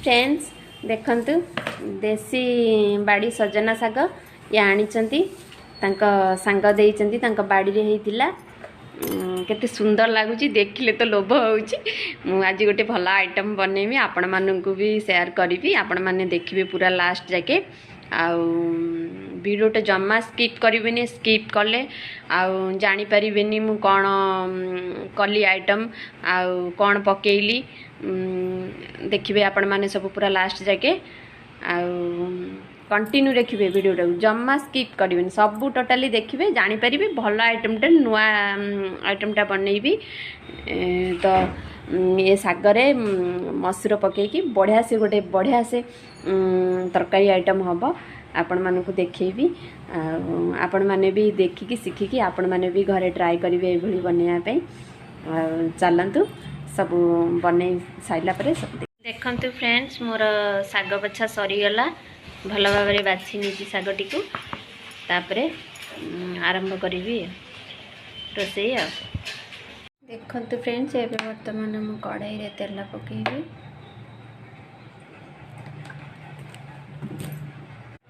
Friends देखंतु देसी बाड़ी सजना साग ये आनिचंती तांका सांग देइचंती तांका बाड़ी रे हेतिला केते सुंदर लागुची देखिले तो लोभ होउची मु आज गोटे भला आइटम बनेमी आपण माननकु भी शेयर करिवि आपण माने देखिबे पूरा लास्ट जाके आउ वीडियोटे जम्मा स्किप करिवेनी स्किप कले आउ जानि परिवेनी मु कोन कली आइटम आउ कोन पकेइली देखिबे आपण माने सब पूरा लास्ट जाके आउ कंटिन्यू देखिए वीडियो जम्मा स्किप करेंगे सब टोटाली देखिए जानीपर भल आइटमटा नुआ आइटमटा बनईबी तो ये सागरे मसूर पकईकी बढ़िया से गोटे बढ़िया से तरकारी आइटम हम आपण मानक देखी आपण मैंने भी देखिकी शिखिकी आपण मैंने भी घरे ट्राए करेंगे ये बनवाई चलतु सब बन सारा पर सब देखु फ्रेंड्स मोर साग बछा सरीगला भल भाव में बाछी नीची शागटी को तापरे आरंभ करी रोसई देखते फ्रेंड्स ये बर्तमान मु कड़ाई रे तेल पकेबी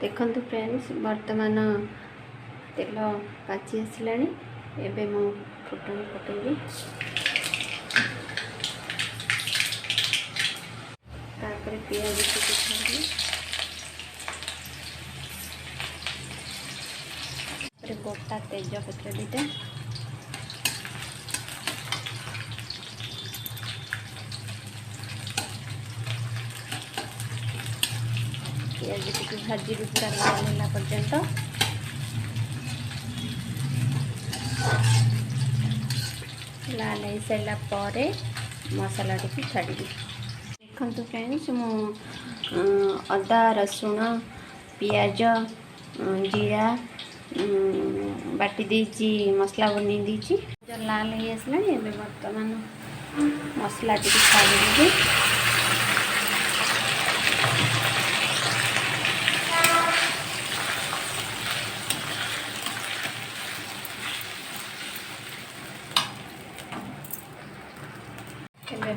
देखते फ्रेंड्स बर्तमान तेल पाची आसला एबे मु फुटन पकेबी तापरे पियाज छाड़ी गोटा तेजपत्र दीटा पियाज टी भाजी भी पूरा लाल है पर्यंत लाल हो सारा पर मसला टी छाड़ी देखो फ्रेंड्स मु अदा रसुण पियाज जीरा बाटी देची मसला बनी देची जो लाल हो आसला बर्तमान मसला टी छाड़ी देवी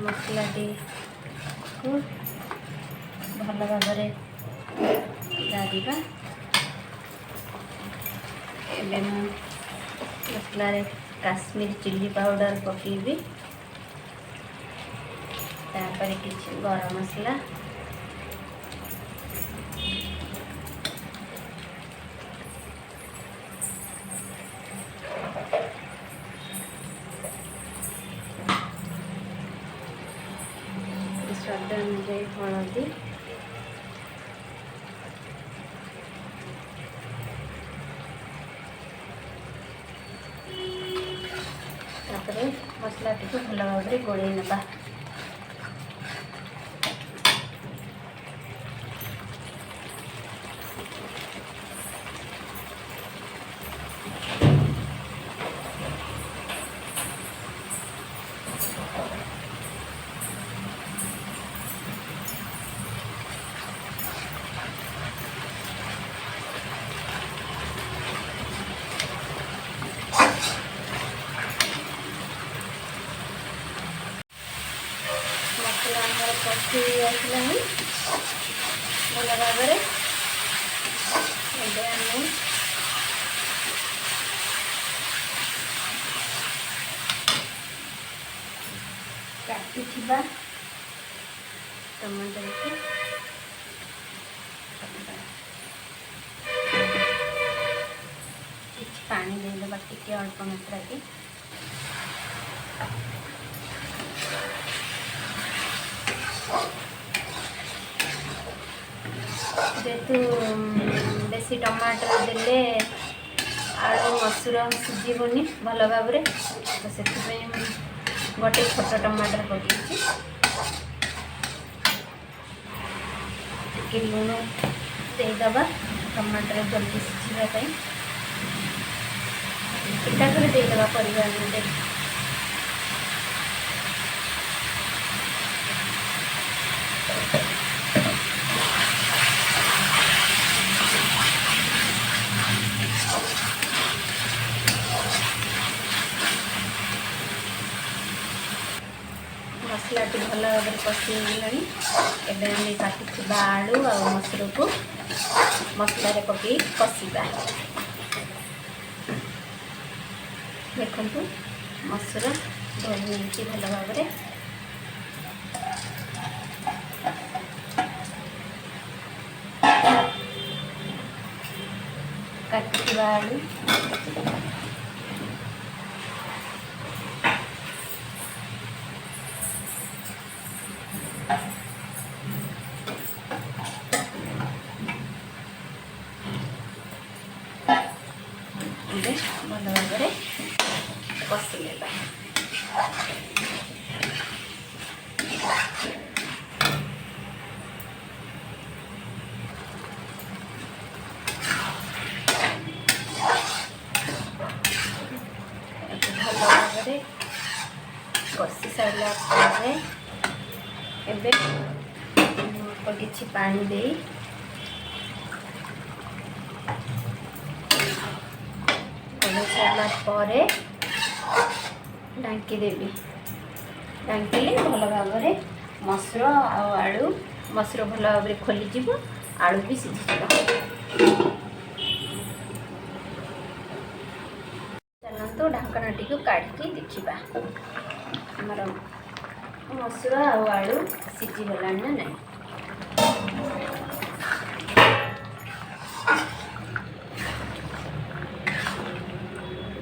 मसला टी भल भाव डालवा एबे मसला रे काश्मीर चिल्ली पाउडर पकेबी तापर किछि गरम मसला स्वाद अनुसार हलदी मसला टी भल भाव में गोल ना पक्षी आसला भल भाव में काटी टमाटर को पानी देदेबा टी अल्प मात्रा के जेतु देसी टमाटर देले आलू मसूर सिझीबनी भल भाव में तो से गोटे छोट टमाटर पकई लुण देदबा टमाटर जल्दी सिझापी इटा कर देदबा परिवार में मसला ଯେହେତୁ ଭଲ ଭାବରେ କଷି ହେଇଗଲାଣି ଏବେ ଆମେ କାଟିଥିବା ଆଳୁ ଆଉ ମସୁରକୁ ମସଲାରେ ପକାଇ କଷିବା। ଦେଖନ୍ତୁ ମସୁର ଧୋଇ ହେଇଛି ଭଲ ଭାବରେ। କାଟିଥିବା ଆଳୁ ଏବେ ଭଲ ଭାବରେ କଷି ନେବା। ଭଲ ଭାବରେ କଷି ସାରିଲା ପରେ ଏବେ କିଛି ପାଣି ଦେଇ କଷି ସାରିଲା ପରେ ଢାଙ୍କି ଦେବି। ଢାଙ୍କିଲେ ଭଲ ଭାବରେ ମସୁର ଆଉ ଆଳୁ, ମସୁର ଭଲ ଭାବରେ ଖୋଲିଯିବ, ଆଳୁ ବି ସିଝିଯିବ। ଚାଲନ୍ତୁ ଢାଙ୍କଣାଟିକୁ କାଢ଼ିକି ଦେଖିବା ଆମର ମସୁର ଆଉ ଆଳୁ ସିଝିଗଲାଣି ନା ନାହିଁ।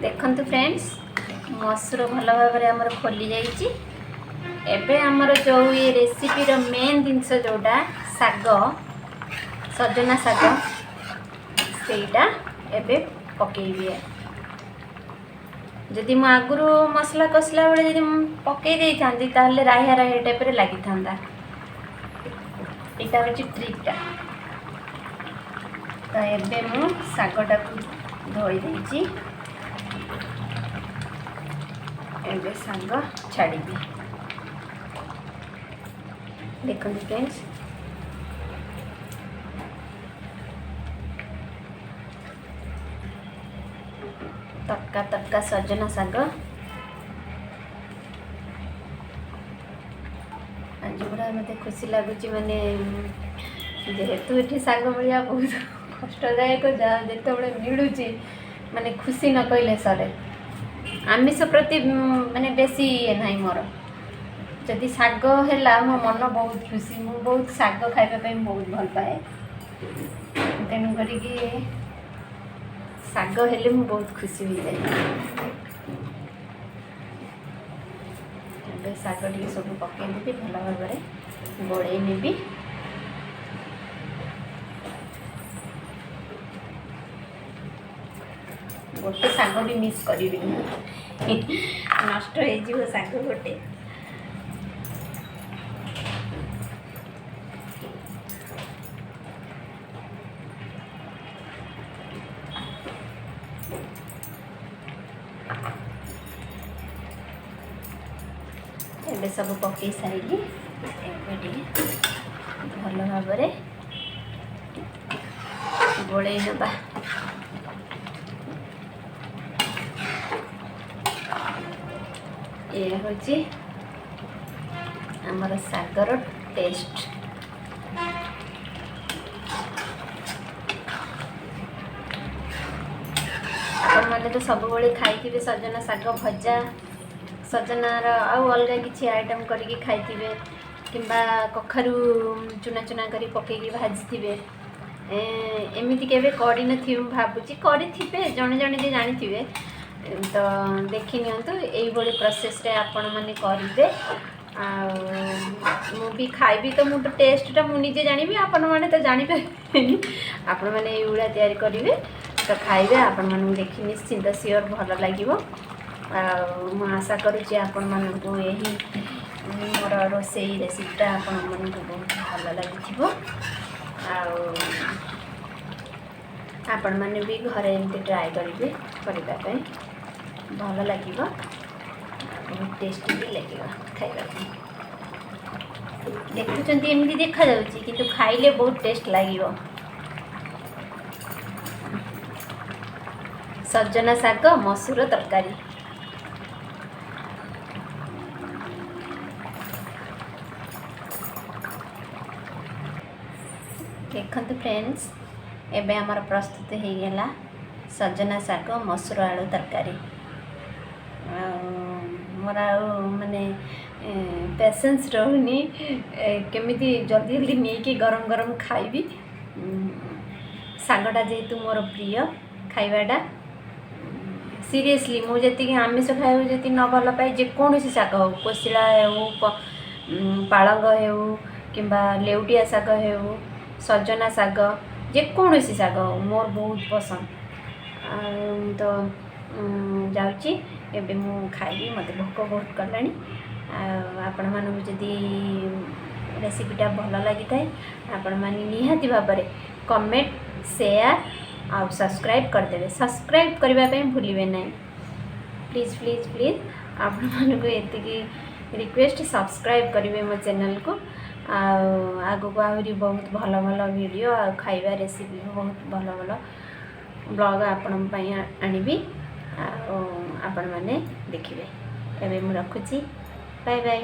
ଦେଖନ୍ତୁ ଫ୍ରେଣ୍ଡସ୍, ମସୁର ଭଲ ଭାବରେ ଆମର ଖୋଲି ଯାଇଛି। ଏବେ ଆମର ଯେଉଁ ଏ ରେସିପିର ମେନ୍ ଜିନିଷ ଯେଉଁଟା ଶାଗ, ସଜନା ଶାଗ, ସେଇଟା ଏବେ ପକାଇବି। ଯଦି ମୁଁ ଆଗରୁ ମସଲା କଷିଲା ବେଳେ ଯଦି ମୁଁ ପକାଇ ଦେଇଥାନ୍ତି ତାହେଲେ ରାହିଆ ରାହିଆ ଟାଇପ୍ରେ ଲାଗିଥାନ୍ତା। ଏଇଟା ହେଉଛି ଟ୍ରିକ୍ଟା। ତ ଏବେ ମୁଁ ଶାଗଟାକୁ ଧୋଇ ଦେଇଛି, ଏବେ ଶାଗ ଛାଡ଼ିବି। ଦେଖନ୍ତୁ ଫ୍ରେଣ୍ଡସ୍, ତଟକା ତଟକା ସଜନା ଶାଗ। ଆଜି ପୁରା ମୋତେ ଖୁସି ଲାଗୁଛି, ମାନେ ଯେହେତୁ ଏଠି ଶାଗ ମିଳିବା ବହୁତ କଷ୍ଟଦାୟକ, ଯାହା ଯେତେବେଳେ ମିଳୁଛି ମାନେ ଖୁସି ନ କହିଲେ ସରେ। ଆମିଷ ପ୍ରତି ମାନେ ବେଶୀ ଇଏ ନାହିଁ ମୋର। ଯଦି ଶାଗ ହେଲା ମୋ ମନ ବହୁତ ଖୁସି। ମୁଁ ବହୁତ ଶାଗ ଖାଇବା ପାଇଁ ବହୁତ ଭଲ ପାଏ, ତେଣୁ କରିକି ଶାଗ ହେଲେ ମୁଁ ବହୁତ ଖୁସି ହୋଇଯାଏ। ଏବେ ଶାଗ ଟିକେ ସବୁ ପକାଇଦେବି, ଭଲ ଭାବରେ ଗୋଳେଇ ନେବି। ଗୋଟେ ଶାଗ ବି ମିସ୍ କରିବିନି, ନଷ୍ଟ ହେଇଯିବ ଶାଗ ଗୋଟେ। ଏବେ ସବୁ ପକାଇ ସାରିକି ଏବେ ଟିକେ ଭଲ ଭାବରେ ଗୋଳେଇ ନେବା। ଏଇଆ ହେଉଛି ଆମର ଶାଗର ଟେଷ୍ଟ। ଆପଣମାନେ ତ ସବୁବେଳେ ଖାଇଥିବେ ସଜନା ଶାଗ ଭଜା, ସଜନାର ଆଉ ଅଲଗା କିଛି ଆଇଟମ୍ କରିକି ଖାଇଥିବେ, କିମ୍ବା କଖାରୁ ଚୁନା ଚୁନା କରି ପକାଇକି ଭାଜିଥିବେ। ଏମିତି କେବେ କରିନଥିବେ ମୁଁ ଭାବୁଛି, କରିଥିବେ ଜଣେ ଜଣେ ଯେ ଜାଣିଥିବେ। ତ ଦେଖି ନିଅନ୍ତୁ, ଏଇଭଳି ପ୍ରୋସେସ୍ରେ ଆପଣମାନେ କରିବେ। ଆଉ ମୁଁ ବି ଖାଇବି, ତ ମୁଁ ତ ଟେଷ୍ଟଟା ମୁଁ ନିଜେ ଜାଣିବି, ଆପଣମାନେ ତ ଜାଣିପାରିବେନି। ଆପଣମାନେ ଏଇଭଳିଆ ତିଆରି କରିବେ ତ ଖାଇବେ, ଆପଣମାନଙ୍କୁ ଦେଖି ନିଶ୍ଚିନ୍ତ ସିଓର୍ ଭଲ ଲାଗିବ। ଆଉ ମୁଁ ଆଶା କରୁଛି ଆପଣମାନଙ୍କୁ ଏହି ମୋର ରୋଷେଇ ରେସିପିଟା ଆପଣମାନଙ୍କୁ ବହୁତ ଭଲ ଲାଗିଥିବ। ଆଉ ଆପଣମାନେ ବି ଘରେ ଏମିତି ଟ୍ରାଏ କରିବେ କରିବା ପାଇଁ, ଭଲ ଲାଗିବ, ବହୁତ ଟେଷ୍ଟି ବି ଲାଗିବ ଖାଇବା ପାଇଁ। ଦେଖୁଛନ୍ତି ଏମିତି ଦେଖାଯାଉଛି, କିନ୍ତୁ ଖାଇଲେ ବହୁତ ଟେଷ୍ଟ ଲାଗିବ। ସଜନା ଶାଗ ମସୁର ତରକାରୀ। देखते फ्रेंड्स एबे आमर प्रस्तुत हो गला सजना शाग मसूर आलू तरकारी। मोर माने पेशेंस रहूनी केमिति जल्दी जल्दी नहीं गरम गरम खाइबी। शागटा जेहेतु मोर प्रिय खाइबाटा सीरियसली मुझे आमिष खाए जी न भल पाए जेकोसी शाग हो कोशिला हो पालंग हो कि लेउटिया शाग हो सजना शाग जेकोसी शाग हो मोर बहुत पसंद। तो जाऊँगी एबे मु खाइबी मत भोक बहुत कलानी। आपण मानू जदि रेसिपीटा भल लगी थाए आपण माने निहाती भाव में कमेंट शेयर आ सब्सक्राइब करदेवे। सब्सक्राइब करने भूलिए ना प्लीज प्लीज प्लीज आपण मानक एति रिक्वेस्ट सब्सक्राइब करेंगे मो चैनल को। आगु को आहरी बहुत भल भल वीडियो आ खाइबा रेसिपी बहुत भल भल ब्लॉग आपण आनिबी आपण माने देखिबे। एबे मु रखुची बाय बाय।